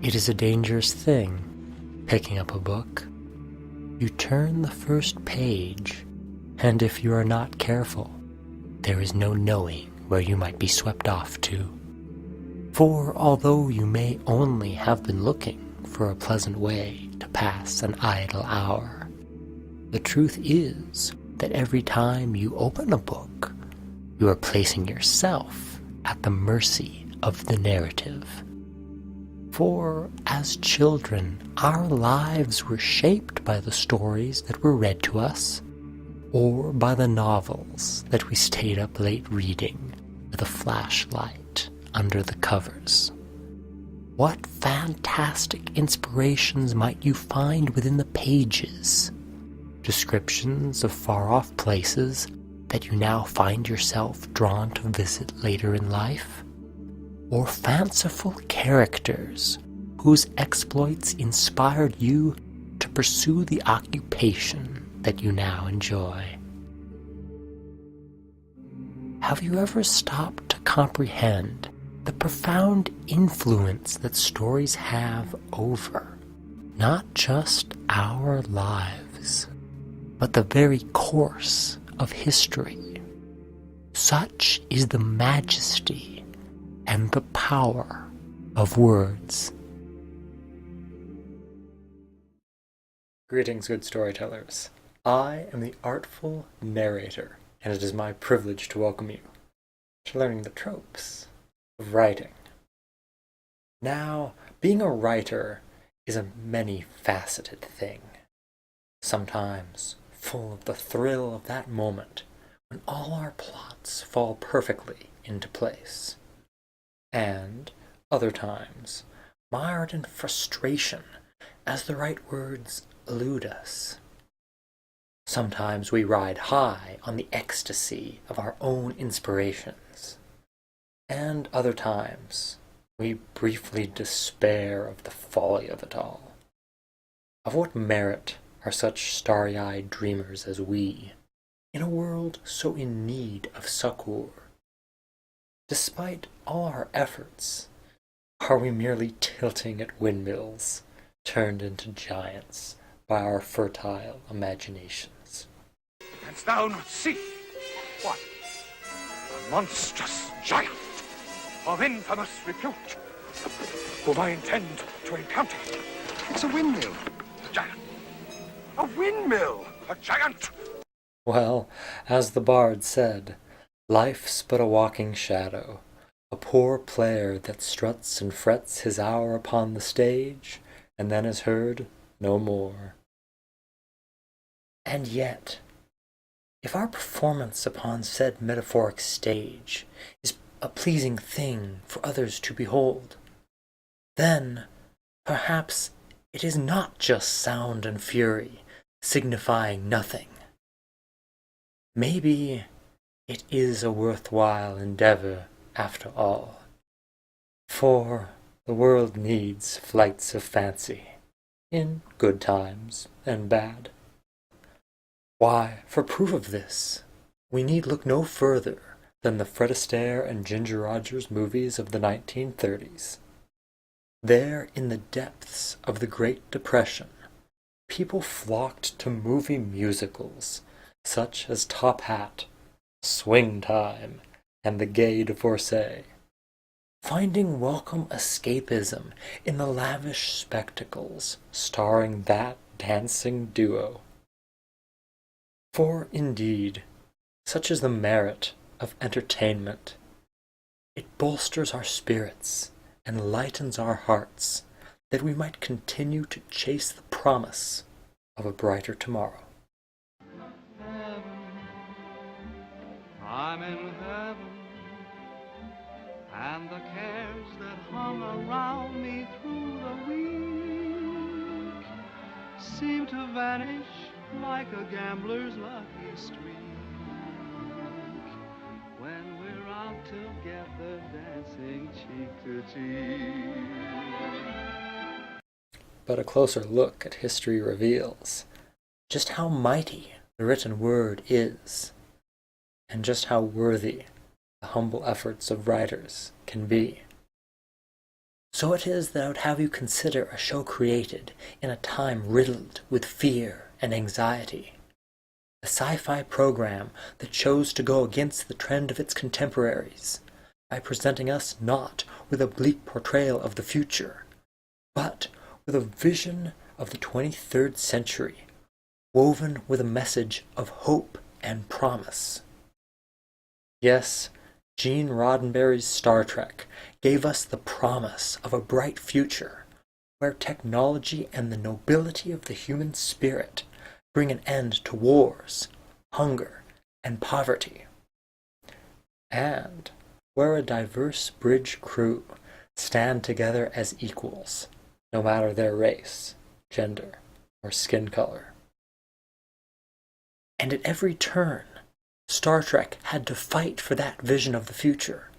It is a dangerous thing, picking up a book. You turn the first page, and if you are not careful, there is no knowing where you might be swept off to. For although you may only have been looking for a pleasant way to pass an idle hour, the truth is that every time you open a book, you are placing yourself at the mercy of the narrative. For as children, our lives were shaped by the stories that were read to us, or by the novels that we stayed up late reading with a flashlight under the covers. What fantastic inspirations might you find within the pages? Descriptions of far-off places that you now find yourself drawn to visit later in life? Or fanciful characters whose exploits inspired you to pursue the occupation that you now enjoy? Have you ever stopped to comprehend the profound influence that stories have over not just our lives, but the very course of history? Such is the majesty and the power of words. Greetings, good storytellers. I am the Artful Narrator, and it is my privilege to welcome you to learning the tropes of writing. Now, being a writer is a many-faceted thing, sometimes full of the thrill of that moment when all our plots fall perfectly into place, and other times mired in frustration as the right words elude us. Sometimes we ride high on the ecstasy of our own inspirations, and other times we briefly despair of the folly of it all. Of what merit are such starry-eyed dreamers as we, in a world so in need of succor? Despite all our efforts, are we merely tilting at windmills, turned into giants by our fertile imaginations? Canst thou not see? What? A monstrous giant of infamous repute, whom I intend to encounter. It's a windmill. A giant. A windmill! A giant! Well, as the bard said, life's but a walking shadow, a poor player that struts and frets his hour upon the stage, and then is heard no more. And yet, if our performance upon said metaphoric stage is a pleasing thing for others to behold, then perhaps it is not just sound and fury, signifying nothing. Maybe it is a worthwhile endeavor after all, for the world needs flights of fancy, in good times and bad. Why, for proof of this, we need look no further than the Fred Astaire and Ginger Rogers movies of the 1930s. There, in the depths of the Great Depression, people flocked to movie musicals such as Top Hat, Swing Time, and The Gay Divorcee, finding welcome escapism in the lavish spectacles starring that dancing duo. For indeed, such is the merit of entertainment. It bolsters our spirits and lightens our hearts, that we might continue to chase the promise of a brighter tomorrow. I'm in heaven, and the cares that hung around me through the week seem to vanish like a gambler's lucky streak when we're out together dancing cheek to cheek. But a closer look at history reveals just how mighty the written word is, and just how worthy the humble efforts of writers can be. So it is that I would have you consider a show created in a time riddled with fear and anxiety. A sci-fi program that chose to go against the trend of its contemporaries by presenting us not with a bleak portrayal of the future, but with a vision of the 23rd century, woven with a message of hope and promise. Yes, Gene Roddenberry's Star Trek gave us the promise of a bright future, where technology and the nobility of the human spirit bring an end to wars, hunger, and poverty. And where a diverse bridge crew stand together as equals, no matter their race, gender, or skin color. And at every turn, Star Trek had to fight for that vision of the future.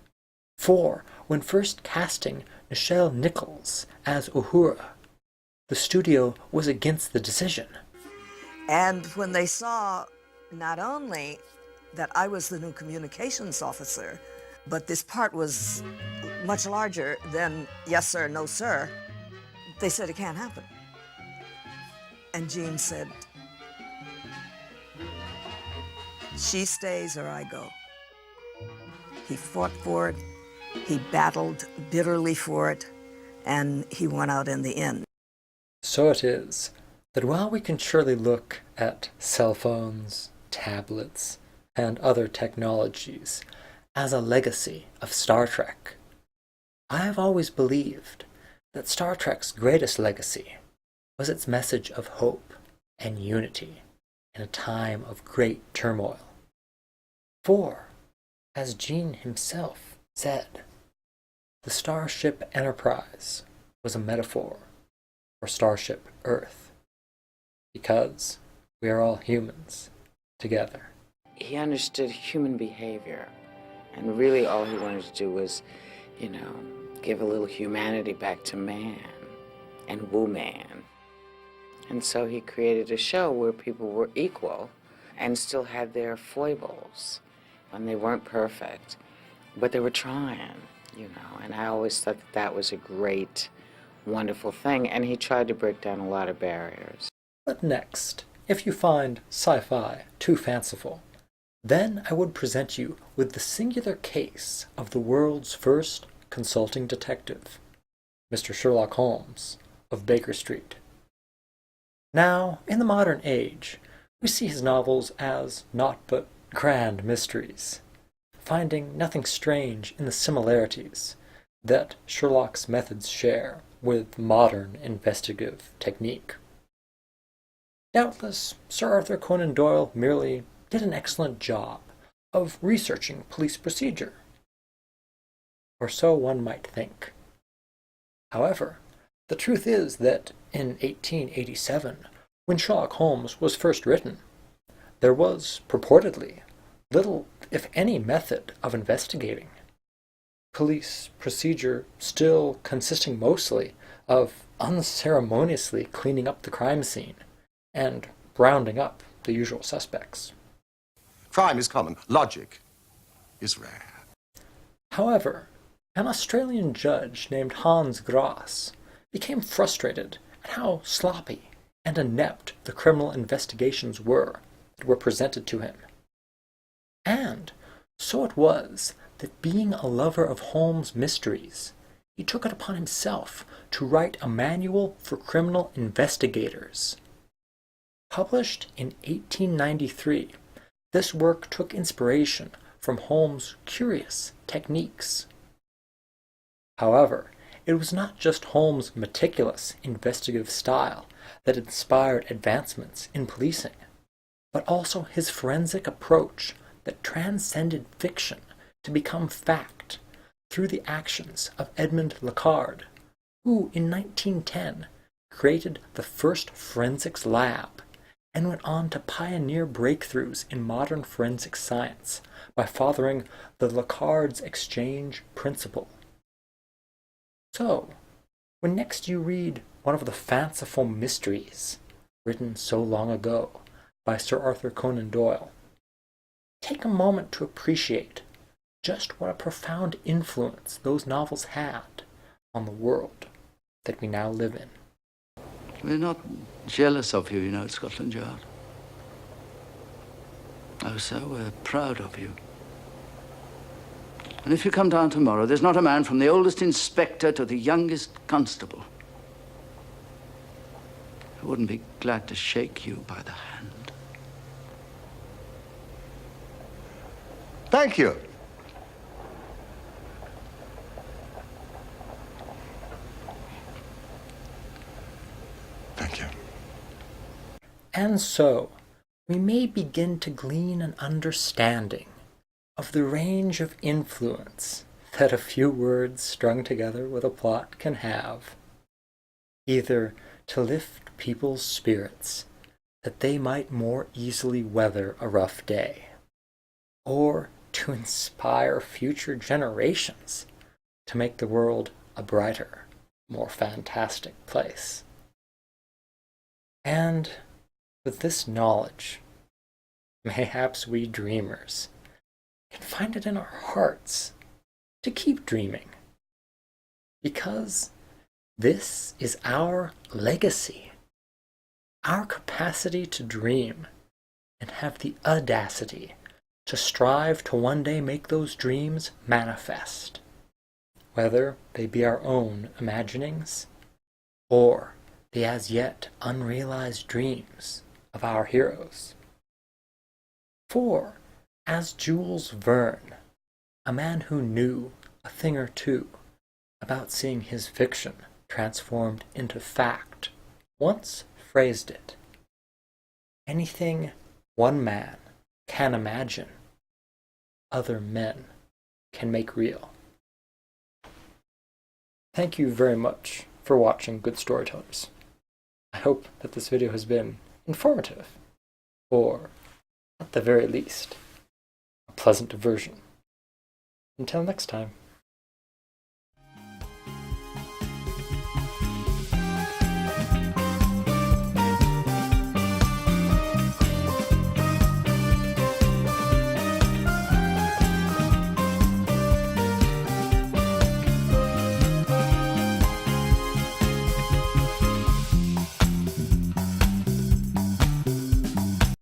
For when first casting Nichelle Nichols as Uhura, the studio was against the decision. And when they saw not only that I was the new communications officer, but this part was much larger than yes sir, no sir, they said it can't happen. And Gene said, she stays or I go. He fought for it, he battled bitterly for it, and he won out in the end. So it is that while we can surely look at cell phones, tablets, and other technologies as a legacy of Star Trek, I have always believed that Star Trek's greatest legacy was its message of hope and unity in a time of great turmoil. For, as Gene himself said, the Starship Enterprise was a metaphor for Starship Earth, because we are all humans together. He understood human behavior, and really all he wanted to do was, give a little humanity back to man and woo man. And so he created a show where people were equal and still had their foibles, and they weren't perfect, but they were trying, and I always thought that was a great, wonderful thing, and he tried to break down a lot of barriers. But next, if you find sci-fi too fanciful, then I would present you with the singular case of the world's first consulting detective, Mr. Sherlock Holmes of Baker Street. Now, in the modern age, we see his novels as naught but grand mysteries, finding nothing strange in the similarities that Sherlock's methods share with modern investigative technique. Doubtless, Sir Arthur Conan Doyle merely did an excellent job of researching police procedure, or so one might think. However, the truth is that in 1887, when Sherlock Holmes was first written, there was, purportedly, little, if any, method of investigating. Police procedure still consisting mostly of unceremoniously cleaning up the crime scene and rounding up the usual suspects. Crime is common. Logic is rare. However, an Australian judge named Hans Grass became frustrated at how sloppy and inept the criminal investigations were that were presented to him. And so it was that, being a lover of Holmes' mysteries, he took it upon himself to write a manual for criminal investigators. Published in 1893, this work took inspiration from Holmes' curious techniques. However, it was not just Holmes' meticulous investigative style that inspired advancements in policing, but also his forensic approach that transcended fiction to become fact through the actions of Edmond Locard, who in 1910 created the first forensics lab and went on to pioneer breakthroughs in modern forensic science by fathering the Locard's exchange principle. So, when next you read one of the fanciful mysteries written so long ago by Sir Arthur Conan Doyle, take a moment to appreciate just what a profound influence those novels had on the world that we now live in. We're not jealous of you, you know, at Scotland Yard. Oh, so we're proud of you. And if you come down tomorrow, there's not a man from the oldest inspector to the youngest constable who wouldn't be glad to shake you by the hand. Thank you. Thank you. And so, we may begin to glean an understanding of the range of influence that a few words strung together with a plot can have, either to lift people's spirits that they might more easily weather a rough day, or to inspire future generations to make the world a brighter, more fantastic place. And with this knowledge, mayhaps we dreamers can find it in our hearts to keep dreaming, because this is our legacy, our capacity to dream and have the audacity to strive to one day make those dreams manifest, whether they be our own imaginings or the as yet unrealized dreams of our heroes. For, as Jules Verne, a man who knew a thing or two about seeing his fiction transformed into fact, once phrased it, anything one man can imagine, other men can make real. Thank you very much for watching Good Storytellers. I hope that this video has been informative, or at the very least, a pleasant diversion. Until next time.